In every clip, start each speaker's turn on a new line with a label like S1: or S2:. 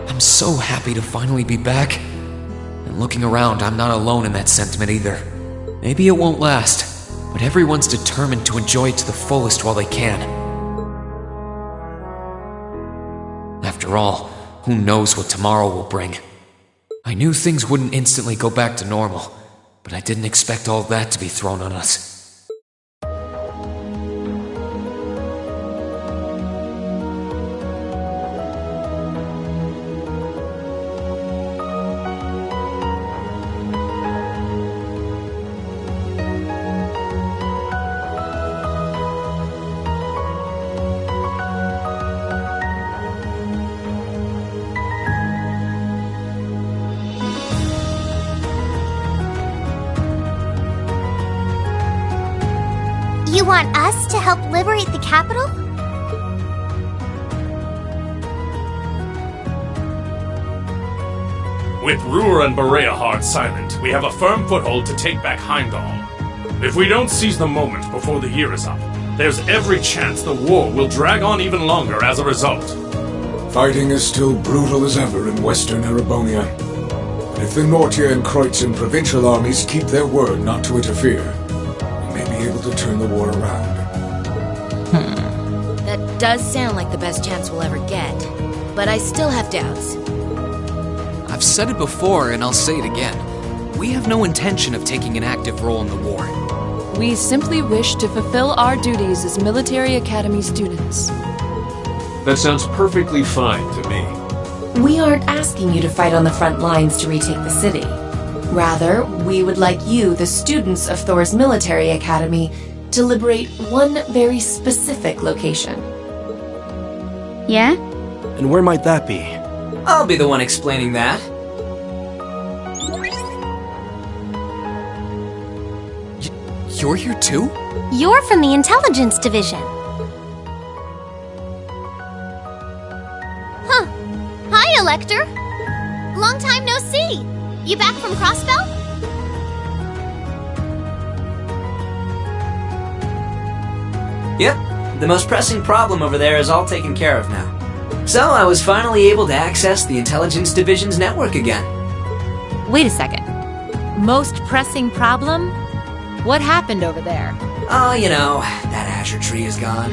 S1: I'm so happy to finally be back. And looking around, I'm not alone in that sentiment either. Maybe it won't last, but everyone's determined to enjoy it to the fullest while they can. After all, who knows what tomorrow will bring? I knew things wouldn't instantly go back to normal, but I didn't expect all that to be thrown on us.
S2: You want us to help liberate the capital?
S3: With Ruhr and Berea hard silent, we have a firm foothold to take back Heimdall. If we don't seize the moment before the year is up, there's every chance the war will drag on even longer as a result.
S4: Fighting is still brutal as ever in western Erebonia. But if the Nortia and Kreutzen provincial armies keep their word not to interfere, we may be able to turn the war around.
S5: That does sound like the best chance we'll ever get, but I still have doubts.
S1: I've said it before and I'll say it again. We have no intention of taking an active role in the war.
S6: We simply wish to fulfill our duties as military academy students.
S7: That sounds perfectly fine to me.
S8: We aren't asking you to fight on the front lines to retake the city. Rather, we would like you, the students of Thor's military academy, to liberate one very specific location.
S9: Yeah?
S10: And where might that be?
S11: I'll be the one explaining that.
S1: You're here too?
S2: You're from the Intelligence Division. Huh. Hi, Elector. Long time no see. You back from Crossbell?
S11: Yep, the most pressing problem over there is all taken care of now. So I was finally able to access the Intelligence Division's network again.
S5: Wait a second. Most pressing problem? What happened over there?
S11: Oh, you know, that Azure tree is gone.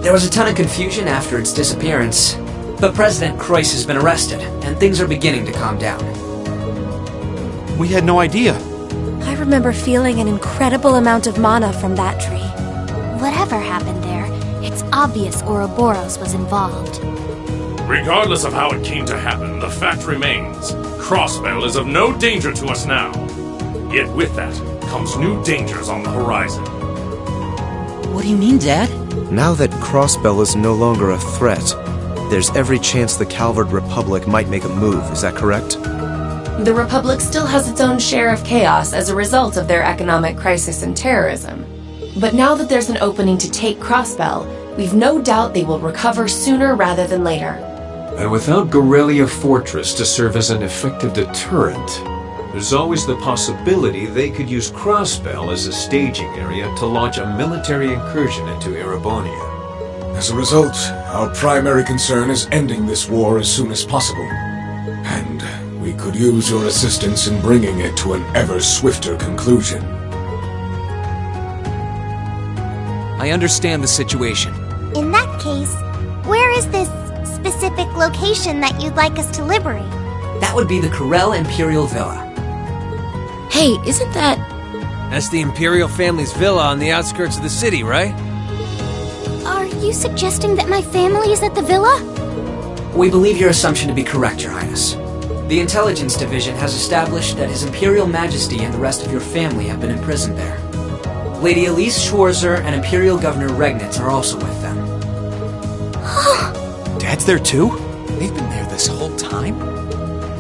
S11: There was a ton of confusion after its disappearance, but President Kreuss has been arrested, and things are beginning to calm down.
S10: We had no idea.
S9: I remember feeling an incredible amount of mana from that tree.
S2: Whatever happened there, it's obvious Ouroboros was involved.
S3: Regardless of how it came to happen, the fact remains, Crossbell is of no danger to us now. Yet with that comes new dangers on the horizon.
S12: What do you mean, Dad?
S10: Now that Crossbell is no longer a threat, there's every chance the Calvard Republic might make a move, is that correct?
S8: The Republic still has its own share of chaos as a result of their economic crisis and terrorism. But now that there's an opening to take Crossbell, we've no doubt they will recover sooner rather than later.
S7: And without Gorelia Fortress to serve as an effective deterrent, there's always the possibility they could use Crossbell as a staging area to launch a military incursion into Erebonia.
S4: As a result, our primary concern is ending this war as soon as possible. And we could use your assistance in bringing it to an ever swifter conclusion.
S1: I understand the situation.
S2: In that case, where is this specific location that you'd like us to liberate?
S11: That would be the Corel Imperial Villa.
S5: Hey, isn't that...
S12: That's the Imperial family's villa on the outskirts of the city, right?
S2: Are you suggesting that my family is at the villa?
S11: We believe your assumption to be correct, Your Highness. The Intelligence Division has established that His Imperial Majesty and the rest of your family have been imprisoned there. Lady Elise Schwarzer and Imperial Governor Regnitz are also with them.
S10: Dad's there too?
S1: They've been there this whole time?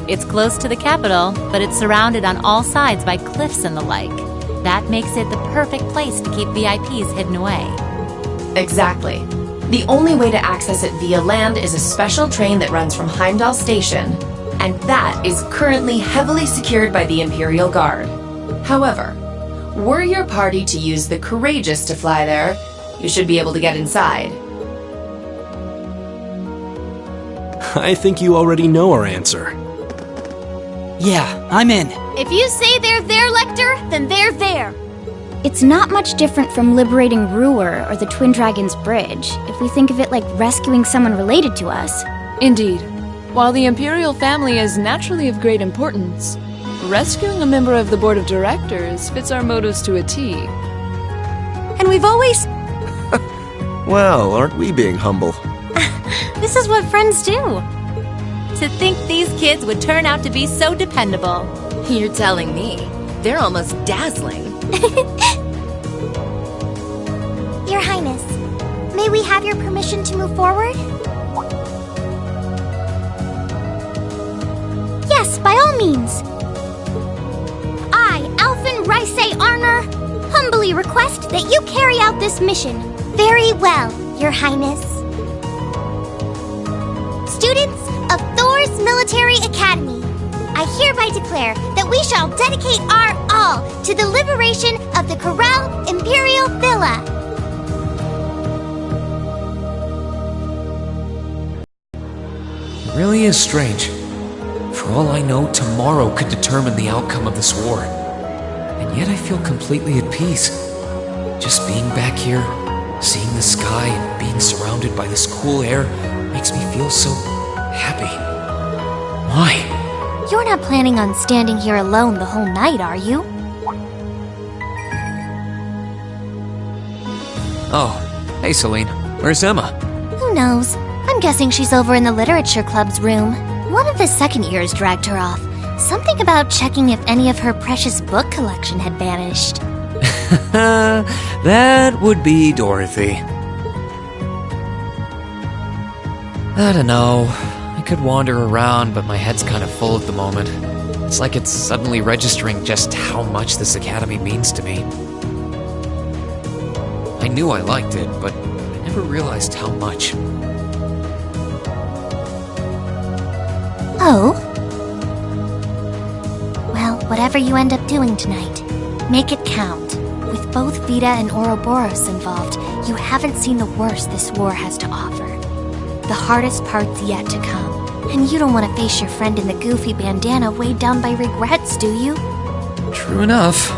S5: It's close to the capital, but it's surrounded on all sides by cliffs and the like. That makes it the perfect place to keep VIPs hidden away.
S8: Exactly. The only way to access it via land is a special train that runs from Heimdall Station, and that is currently heavily secured by the Imperial Guard. However, were your party to use the Courageous to fly there, you should be able to get inside.
S13: I think you already know our answer.
S14: Yeah, I'm in.
S2: If you say they're there, Lecter, then they're there.
S15: It's not much different from liberating Ruhr or the Twin Dragons Bridge, if we think of it like rescuing someone related to us.
S6: Indeed. While the Imperial family is naturally of great importance, rescuing a member of the Board of Directors fits our motives to a T.
S9: And we've always...
S10: Well, aren't we being humble?
S5: This is what friends do. To think these kids would turn out to be so dependable.
S8: You're telling me. They're almost dazzling.
S2: Your Highness, may we have your permission to move forward? Yes, by all means. I, Alphen Rice Arner, humbly request that you carry out this mission. Very well, Your Highness. Students of Thor's Military Academy, I hereby declare that we shall dedicate our all to the liberation of the Corel Imperial Villa.
S1: It really is strange. For all I know, tomorrow could determine the outcome of this war. And yet I feel completely at peace. Just being back here, seeing the sky and being surrounded by this cool air makes me feel so happy. Why?
S2: You're not planning on standing here alone the whole night, are you?
S1: Oh, hey Celine, where's Emma?
S2: Who knows? I'm guessing she's over in the Literature Club's room. One of the second years dragged her off. Something about checking if any of her precious book collection had vanished.
S1: That would be Dorothy. I don't know. I could wander around, but my head's kind of full at the moment. It's like it's suddenly registering just how much this academy means to me. I knew I liked it, but I never realized how much.
S2: Oh? Well, whatever you end up doing tonight, make it count. With both Vita and Ouroboros involved, you haven't seen the worst this war has to offer. The hardest part's yet to come. And you don't want to face your friend in the goofy bandana weighed down by regrets, do you?
S1: True enough.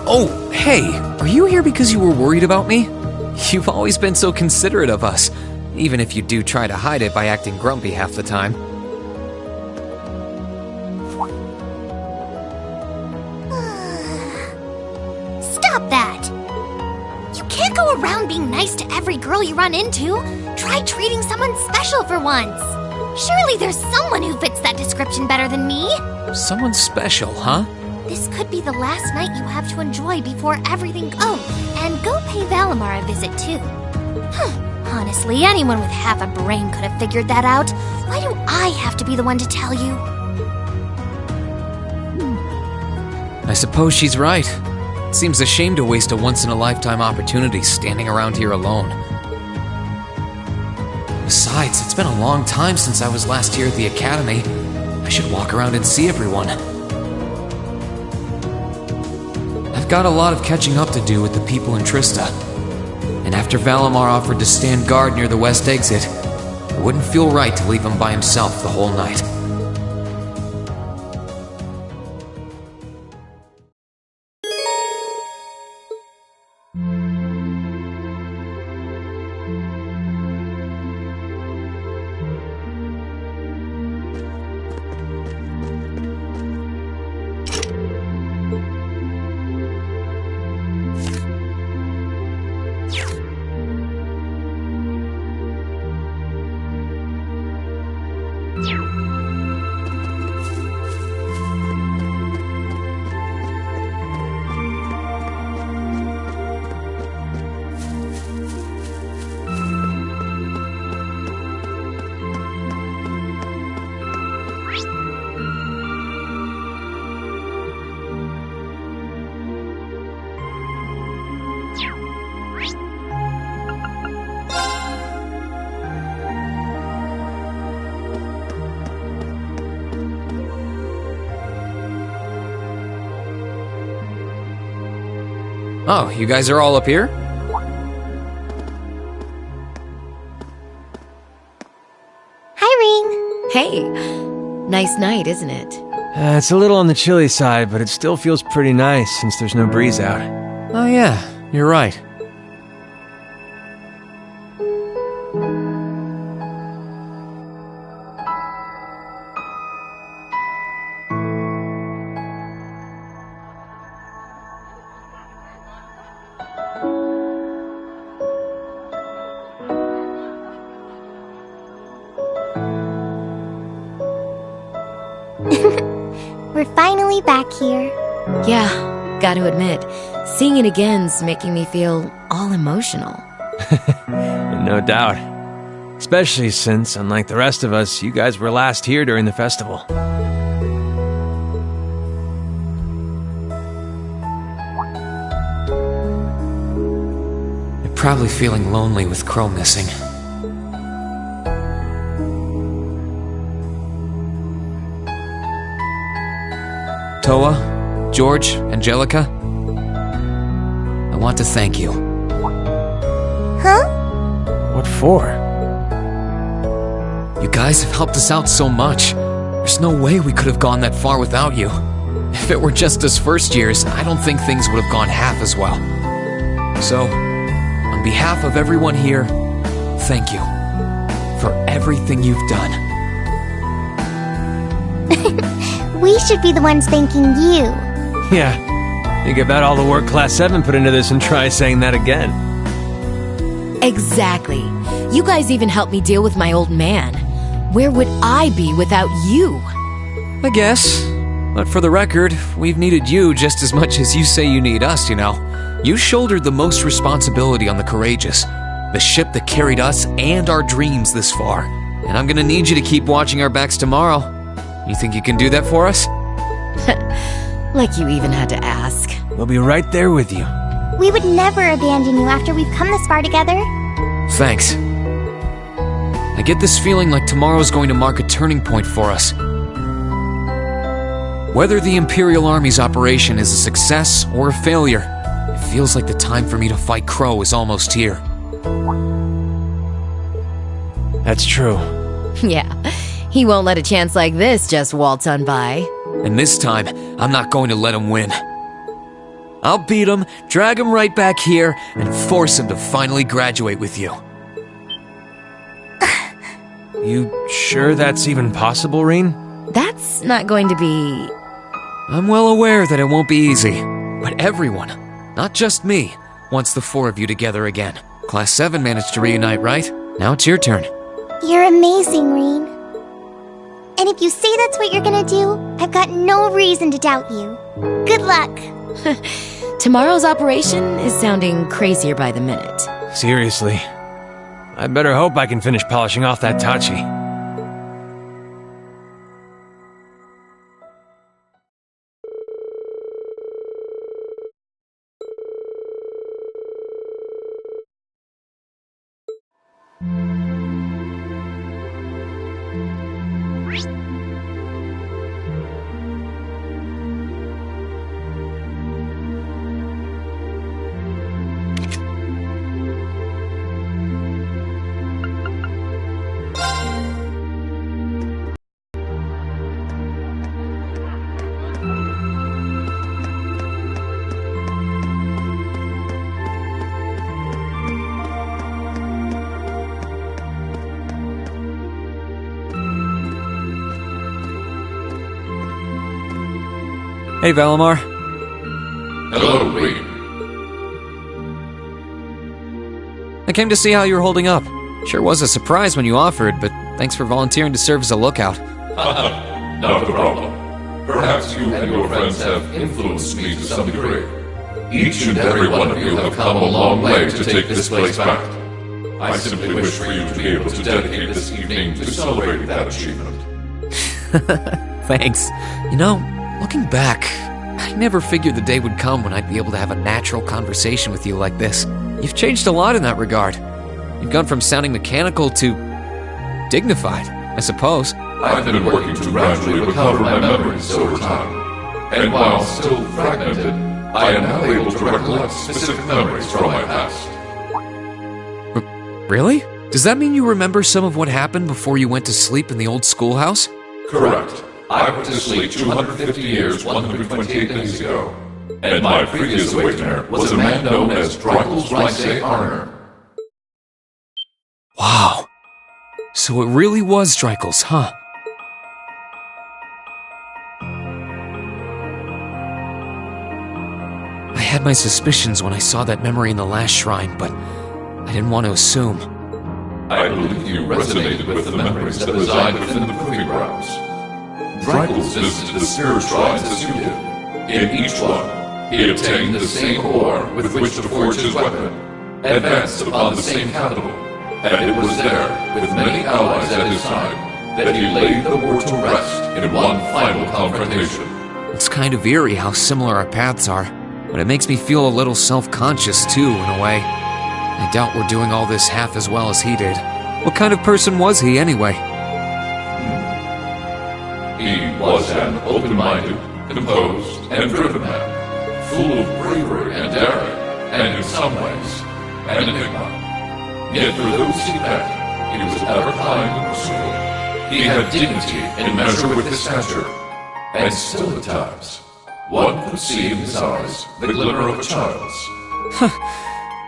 S1: Oh, hey! Are you here because you were worried about me? You've always been so considerate of us, even if you do try to hide it by acting grumpy half the time.
S2: Stop that! You can't go around being nice to every girl you run into. Try treating someone special for once. Surely there's someone who fits that description better than me.
S1: Someone special, huh?
S2: This could be the last night you have to enjoy before everything... Oh, and go pay Valimar a visit, too. Honestly, anyone with half a brain could have figured that out. Why do I have to be the one to tell you?
S1: I suppose she's right. It seems a shame to waste a once-in-a-lifetime opportunity standing around here alone. Besides, it's been a long time since I was last here at the academy. I should walk around and see everyone. I've got a lot of catching up to do with the people in Trista. And after Valimar offered to stand guard near the west exit, it wouldn't feel right to leave him by himself the whole night. Oh, you guys are all up here?
S8: Hey, nice night, isn't it?
S12: It's a little on the chilly side, but it still feels pretty nice since there's no breeze out.
S1: Oh yeah, you're right.
S2: We're finally back here.
S8: Yeah, gotta admit, seeing it again's making me feel all emotional.
S12: No doubt. Especially since, unlike the rest of us, you guys were last here during the festival.
S1: You're probably feeling lonely with Crow missing. Toa, George, Angelica, I want to thank you.
S2: Huh?
S12: What for?
S1: You guys have helped us out so much. There's no way we could have gone that far without you. If it were just us first years, I don't think things would have gone half as well. So, on behalf of everyone here, thank you for everything you've done.
S2: We should be the ones thanking you.
S12: Yeah. Think about all the work Class 7 put into this and try saying that again.
S8: Exactly. You guys even helped me deal with my old man. Where would I be without you?
S1: I guess. But for the record, we've needed you just as much as you say you need us, you know. You shouldered the most responsibility on the Courageous, the ship that carried us and our dreams this far. And I'm gonna need you to keep watching our backs tomorrow. You think you can do that for us?
S8: Like you even had to ask.
S12: We'll be right there with you.
S2: We would never abandon you after we've come this far together.
S1: Thanks. I get this feeling like tomorrow's going to mark a turning point for us. Whether the Imperial Army's operation is a success or a failure, it feels like the time for me to fight Crow is almost here.
S12: That's true.
S8: Yeah, he won't let a chance like this just waltz on by.
S1: And this time, I'm not going to let him win. I'll beat him, drag him right back here, and force him to finally graduate with you.
S12: You sure that's even possible, Reen?
S8: That's not going to be...
S1: I'm well aware that it won't be easy, but everyone, not just me, wants the four of you together again. Class 7 managed to reunite, right? Now it's your turn.
S2: You're amazing, Reen. And if you say that's what you're gonna do, I've got no reason to doubt you. Good luck.
S8: Tomorrow's operation is sounding crazier by the minute.
S12: Seriously. I better hope I can finish polishing off that Tachi.
S1: Hey, Valimar.
S16: Hello, Reen.
S1: I came to see how you're holding up. Sure was a surprise when you offered, but thanks for volunteering to serve as a lookout.
S16: Not a problem. Perhaps you and your friends have influenced me to some degree. Each and every one of you have come a long way to take this place back. I simply wish for you to be able to dedicate this evening to celebrating that achievement.
S1: Thanks. You know, looking back, I never figured the day would come when I'd be able to have a natural conversation with you like this. You've changed a lot in that regard. You've gone from sounding mechanical to dignified, I suppose.
S16: I've been working to gradually recover my memories over time. And while still fragmented, I am now able to recollect specific memories from my past.
S1: Really? Does that mean you remember some of what happened before you went to sleep in the old schoolhouse?
S16: Correct. I went to sleep 250 years, 128 days ago. And my previous awakener was a man known as Drykel's Rice Arner.
S1: Wow. So it really was Drykel's, huh? I had my suspicions when I saw that memory in the last shrine, but I didn't want to assume.
S16: I believe you resonated with the memories that reside within the proving grounds. Drykel's visited the spirit shrines as you did. In each one, he obtained the same ore with which to forge his weapon, advanced upon the same capital, and it was there, with many allies at his side, that he laid the war to rest in one final confrontation.
S1: It's kind of eerie how similar our paths are, but it makes me feel a little self-conscious too, in a way. I doubt we're doing all this half as well as he did. What kind of person was he, anyway?
S16: He was an open-minded, composed, and driven man, full of bravery and daring, and in some ways, an enigma. Yet for those he met, he was ever kind and merciful. He had dignity in measure with his stature, and still at times, one could see in his eyes the glimmer of a child's.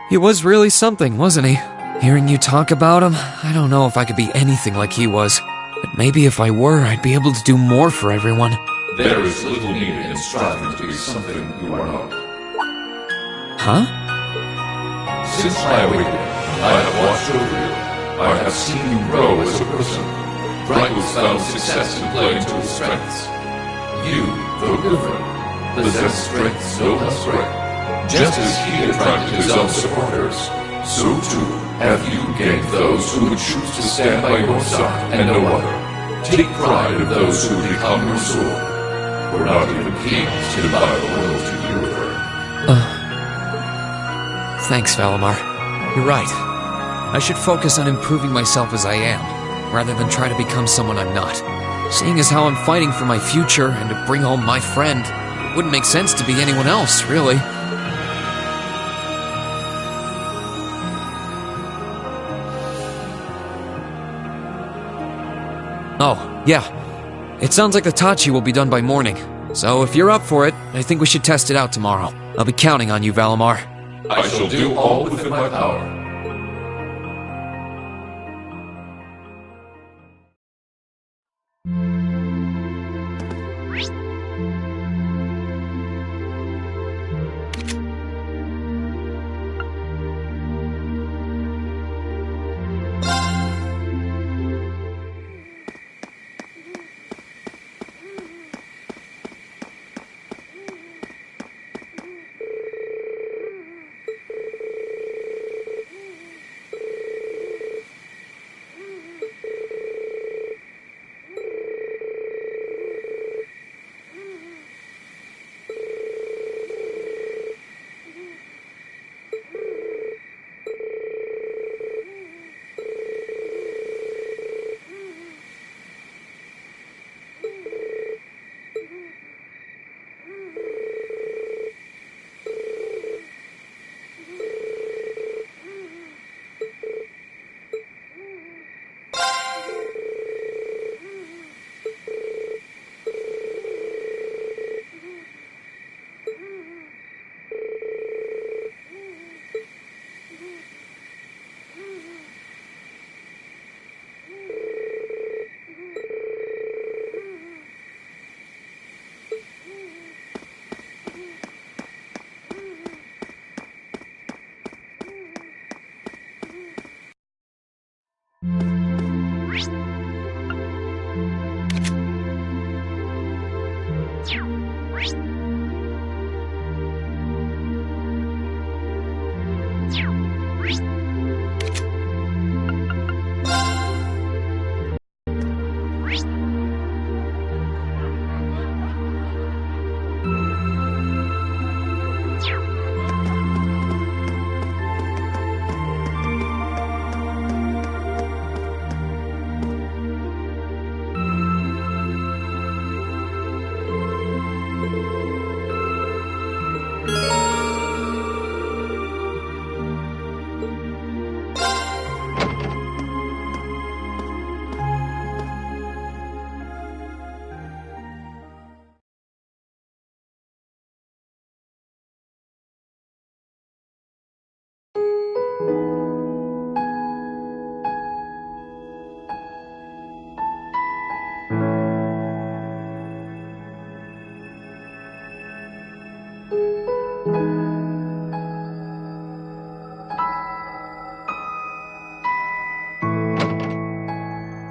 S1: He was really something, wasn't he? Hearing you talk about him, I don't know if I could be anything like he was. But maybe if I were, I'd be able to do more for everyone.
S16: There is little need in striving to be something you are not.
S1: Huh?
S16: Since my awakening, I have watched over you. I have seen you grow as a person. Drykel's found success in playing to his strengths. You, though different, possess strengths no less great. Just as he attracted his own supporters, so too have you gained those who would choose to stand by your side and no other. Take pride in those who become your sword. For not even kings can buy the world to you with her.
S1: Thanks, Valimar. You're right. I should focus on improving myself as I am, rather than try to become someone I'm not. Seeing as how I'm fighting for my future and to bring home my friend, it wouldn't make sense to be anyone else, really. Oh, yeah. It sounds like the Tachi will be done by morning. So if you're up for it, I think we should test it out tomorrow. I'll be counting on you, Valimar.
S16: I shall do all within my power.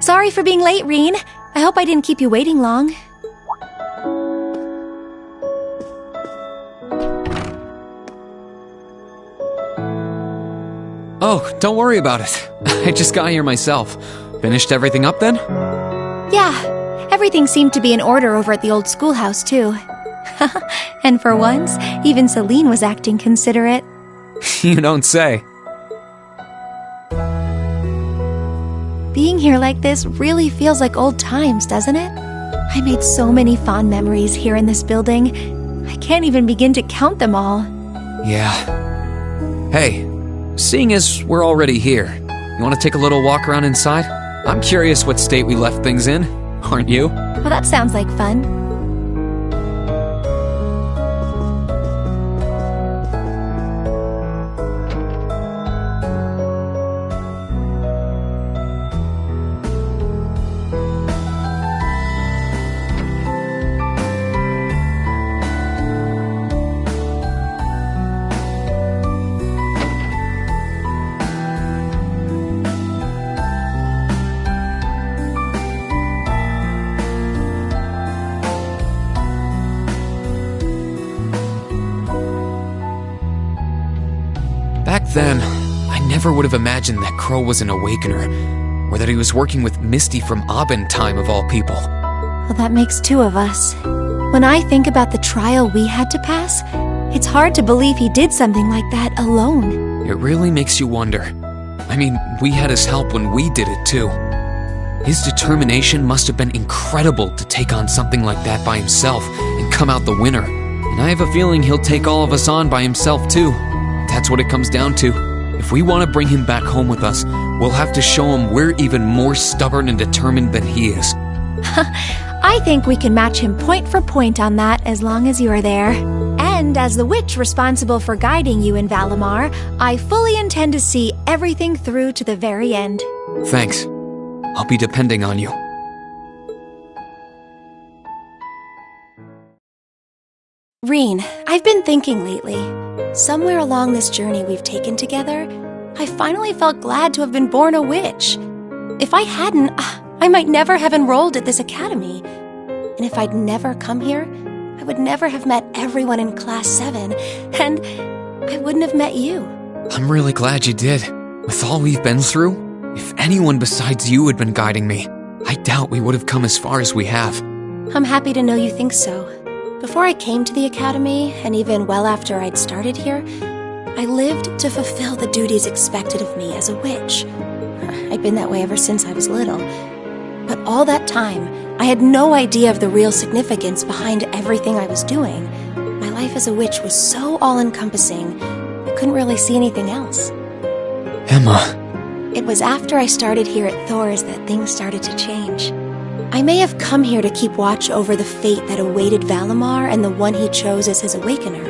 S9: Sorry for being late, Reen. I hope I didn't keep you waiting long.
S1: Oh, don't worry about it. I just got here myself. Finished everything up then?
S9: Yeah, everything seemed to be in order over at the old schoolhouse, too. And for once, even Celine was acting considerate.
S1: You don't say.
S9: Being here like this really feels like old times, doesn't it? I made so many fond memories here in this building. I can't even begin to count them all.
S1: Yeah. Hey, seeing as we're already here, you want to take a little walk around inside? I'm curious what state we left things in, aren't you?
S9: Well, that sounds like fun.
S1: Back then, I never would have imagined that Crow was an awakener, or that he was working with Misty from Aben time of all people.
S9: Well, that makes two of us. When I think about the trial we had to pass, it's hard to believe he did something like that alone.
S1: It really makes you wonder. I mean, we had his help when we did it too. His determination must have been incredible to take on something like that by himself and come out the winner. And I have a feeling he'll take all of us on by himself too. That's what it comes down to. If we want to bring him back home with us, we'll have to show him we're even more stubborn and determined than he is.
S9: I think we can match him point for point on that as long as you're there. And as the witch responsible for guiding you in Valimar, I fully intend to see everything through to the very end.
S1: Thanks. I'll be depending on you.
S9: Reen, I've been thinking lately. Somewhere along this journey we've taken together, I finally felt glad to have been born a witch. If I hadn't, I might never have enrolled at this academy. And if I'd never come here, I would never have met everyone in Class 7, and I wouldn't have met you.
S1: I'm really glad you did. With all we've been through, if anyone besides you had been guiding me, I doubt we would have come as far as we have.
S9: I'm happy to know you think so. Before I came to the academy, and even well after I'd started here, I lived to fulfill the duties expected of me as a witch. I'd been that way ever since I was little. But all that time, I had no idea of the real significance behind everything I was doing. My life as a witch was so all-encompassing, I couldn't really see anything else.
S1: Emma.
S9: It was after I started here at Thor's that things started to change. I may have come here to keep watch over the fate that awaited Valimar and the one he chose as his awakener,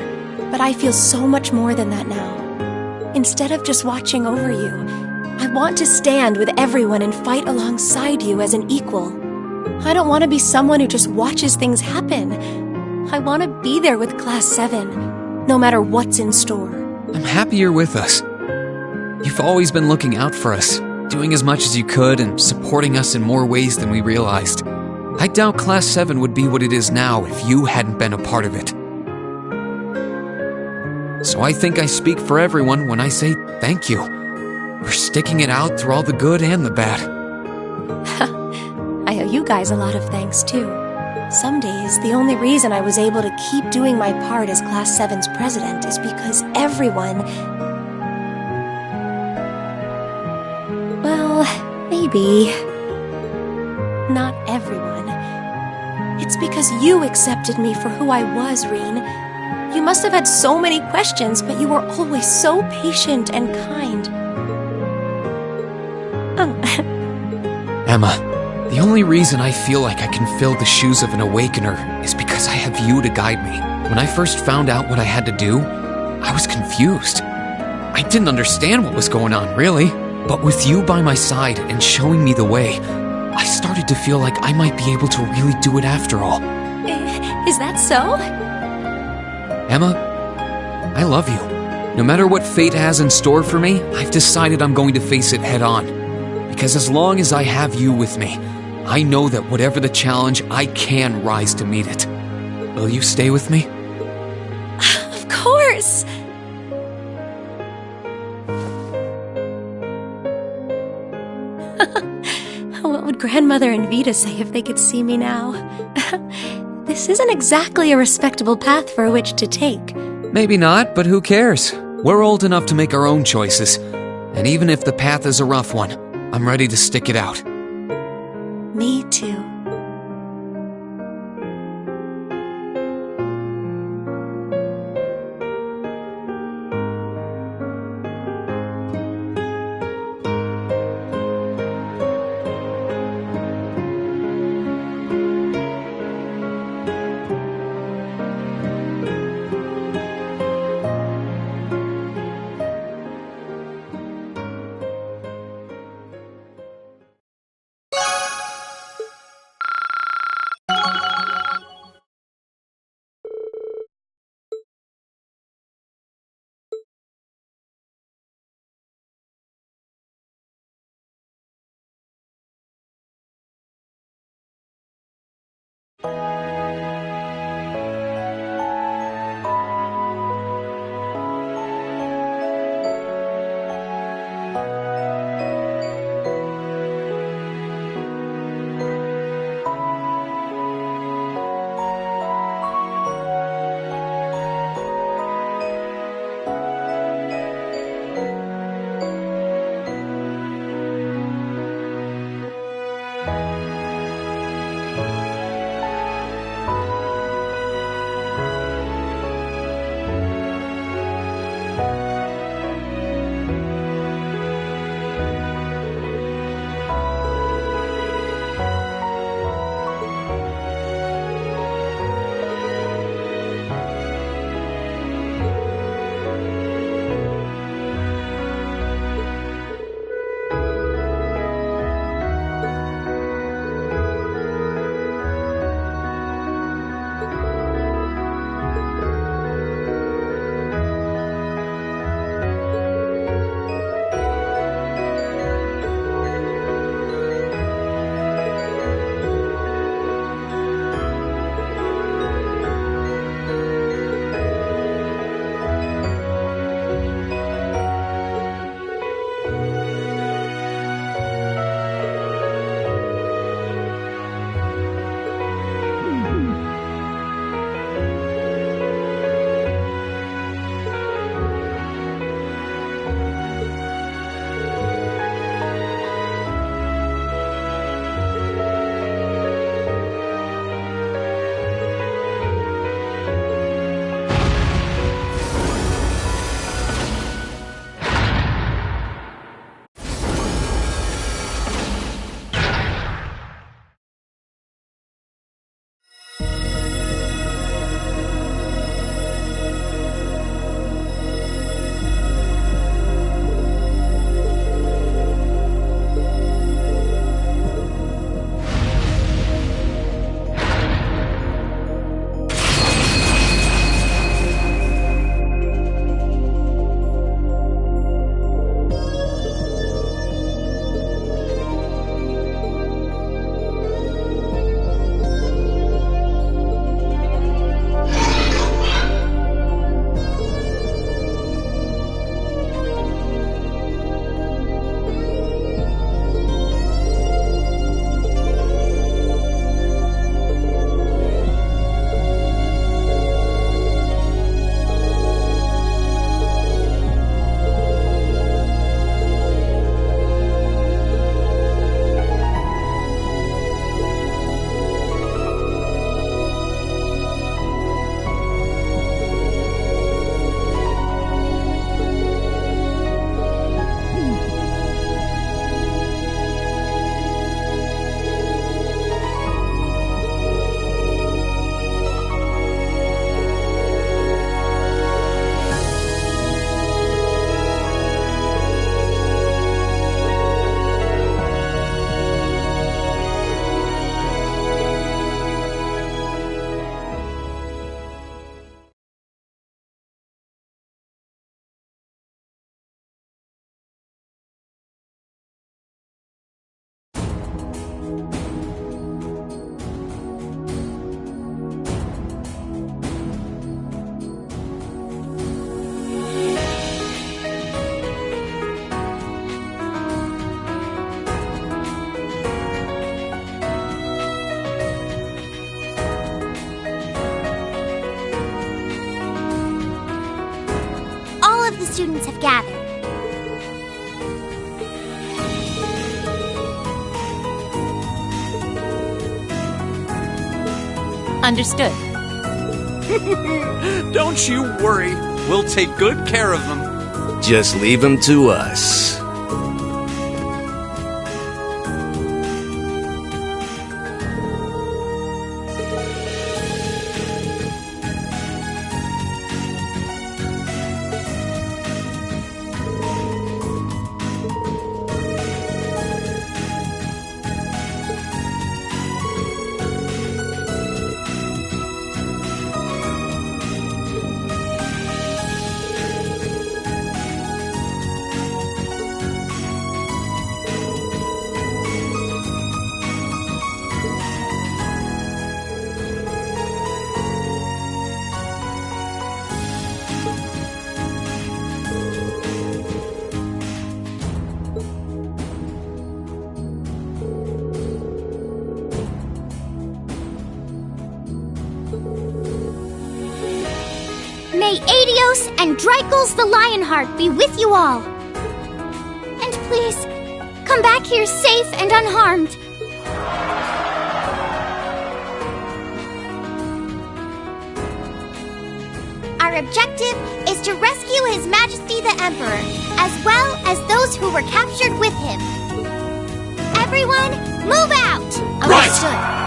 S9: but I feel so much more than that now. Instead of just watching over you, I want to stand with everyone and fight alongside you as an equal. I don't want to be someone who just watches things happen. I want to be there with Class 7, no matter what's in store.
S1: I'm happy you're with us. You've always been looking out for us, doing as much as you could and supporting us in more ways than we realized. I doubt Class 7 would be what it is now if you hadn't been a part of it. So I think I speak for everyone when I say thank you for sticking it out through all the good and the bad.
S9: I owe you guys a lot of thanks, too. Some days, the only reason I was able to keep doing my part as Class 7's president is because everyone... Well, maybe... not everyone. It's because you accepted me for who I was, Reen. You must have had so many questions, but you were always so patient and kind.
S1: Emma, the only reason I feel like I can fill the shoes of an awakener is because I have you to guide me. When I first found out what I had to do, I was confused. I didn't understand what was going on, really. But with you by my side and showing me the way, I started to feel like I might be able to really do it after all.
S9: Is that so?
S1: Emma, I love you. No matter what fate has in store for me, I've decided I'm going to face it head on. Because as long as I have you with me, I know that whatever the challenge, I can rise to meet it. Will you stay with me?
S9: Of course! What would Grandmother and Vita say if they could see me now? This isn't exactly a respectable path for a witch to take.
S1: Maybe not, but who cares? We're old enough to make our own choices. And even if the path is a rough one, I'm ready to stick it out.
S9: Me too.
S15: students have gathered.
S5: Understood.
S13: Don't you worry. We'll take good care of them.
S17: Just leave them to us.
S15: May Adios and Dreichels the Lionheart be with you all. And please, come back here safe and unharmed. Our objective is to rescue His Majesty the Emperor, as well as those who were captured with him. Everyone, move out!
S3: Right!